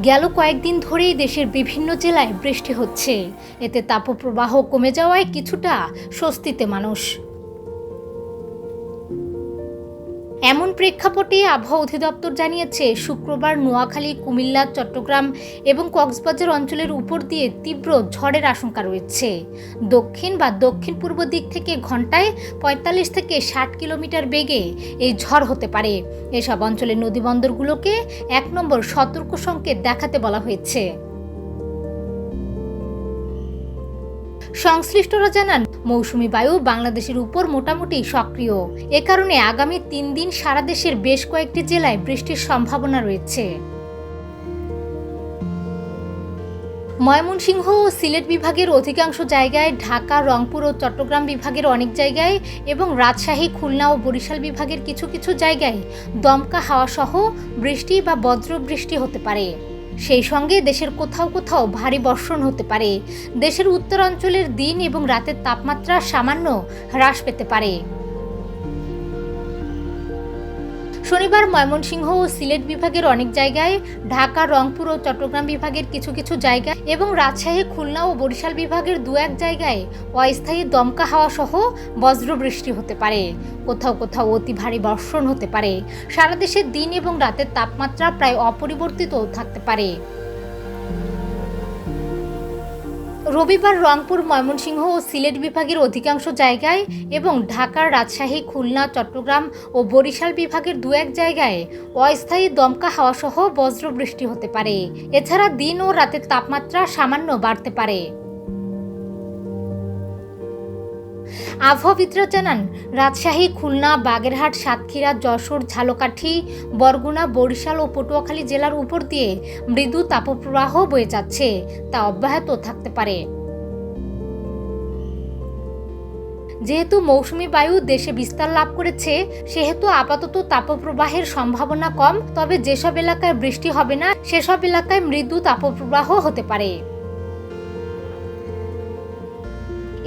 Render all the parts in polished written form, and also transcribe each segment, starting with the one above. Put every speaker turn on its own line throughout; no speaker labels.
গেল কয়েকদিন ধরেই দেশের বিভিন্ন জেলায় বৃষ্টি হচ্ছে। এতে তাপপ্রবাহ কমে যাওয়ায় কিছুটা স্বস্তিতে মানুষ। এমন প্রেক্ষাপটে আবহাওয়া অধিদপ্তর জানিয়েছে, শুক্রবার নোয়াখালী, কুমিল্লা, চট্টগ্রাম এবং কক্সবাজার অঞ্চলের উপর দিয়ে তীব্র ঝড়ের আশঙ্কা রয়েছে। দক্ষিণ বা দক্ষিণ পূর্ব দিক থেকে ঘন্টায় ৪৫ থেকে ৬০ কিলোমিটার বেগে এই ঝড় হতে পারে। এসব অঞ্চলের নদীবন্দরগুলোকে ১ নম্বর সতর্ক সংকেত দেখাতে বলা হয়েছে। সংশ্লিষ্টরা জানান, মৌসুমী বায়ু বাংলাদেশের উপর মোটামুটি সক্রিয়। এ কারণে আগামী ৩ দিন সারা দেশের বেশ কয়েকটি জেলায় বৃষ্টির সম্ভাবনা রয়েছে। ময়মনসিংহ ও সিলেট বিভাগের অধিকাংশ জায়গায়, ঢাকা, রংপুর ও চট্টগ্রাম বিভাগের অনেক জায়গায় এবং রাজশাহী, খুলনা ও বরিশাল বিভাগের কিছু কিছু জায়গায় দমকা হাওয়া সহ বৃষ্টি বা বজ্রবৃষ্টি হতে পারে। সেই সঙ্গে দেশের কোথাও কোথাও ভারী বর্ষণ হতে পারে। দেশের উত্তরাঞ্চলের দিন এবং রাতের তাপমাত্রা সামান্য হ্রাস পেতে পারে। শনিবার ময়মনসিংহ ও সিলেট বিভাগের অনেক জায়গায়, ঢাকা, রংপুর ও চট্টগ্রাম বিভাগের কিছু কিছু জায়গায় এবং রাজশাহী, খুলনা ও বরিশাল বিভাগের ২-১ জায়গায় অস্থায়ী দমকা হাওয়া সহ বজ্রবৃষ্টি হতে পারে। কোথাও কোথাও অতি ভারী বর্ষণ হতে পারে। সারা দেশের দিন এবং রাতের তাপমাত্রা প্রায় অপরিবর্তিত থাকতে পারে। রবিবার রংপুর, ময়মনসিংহ ও সিলেট বিভাগের অধিকাংশ জায়গায় এবং ঢাকার, রাজশাহী, খুলনা, চট্টগ্রাম ও বরিশাল বিভাগের ২-১ জায়গায় অস্থায়ী দমকা হাওয়া সহ বজ্রবৃষ্টি হতে পারে। এছাড়া দিন ও রাতের তাপমাত্রা সামান্য বাড়তে পারে। আবহাওয়াবিদরা জানান, রাজশাহী, খুলনা, বাগেরহাট, সাতক্ষীরা, যশোর, ঝালকাঠি, বরগুনা, বরিশাল ও পটুয়াখালী জেলার উপর দিয়ে মৃদু তাপপ্রবাহ বয়ে যাচ্ছে, তা অব্যাহত থাকতে পারে। যেহেতু মৌসুমী বায়ু দেশে বিস্তার লাভ করেছে, সেহেতু আপাতত তাপপ্রবাহের সম্ভাবনা কম। তবে যেসব এলাকায় বৃষ্টি হবে না, সেসব এলাকায় মৃদু তাপপ্রবাহ হতে পারে।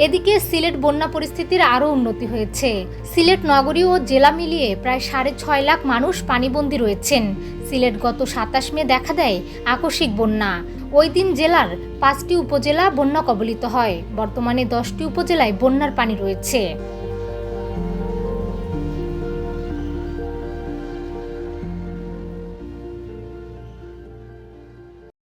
এদিকে সিলেট বন্যা পরিস্থিতির আরও উন্নতি হয়েছে। সিলেট নগরী ও জেলা মিলিয়ে প্রায় ৬.৫ লাখ মানুষ পানিবন্দী রয়েছেন। সিলেট গত ২৭ মে দেখা দেয় আকস্মিক বন্যা। ওই দিন জেলার ৫টি উপজেলা বন্যা কবলিত হয়। বর্তমানে ১০টি উপজেলায় বন্যার পানি রয়েছে।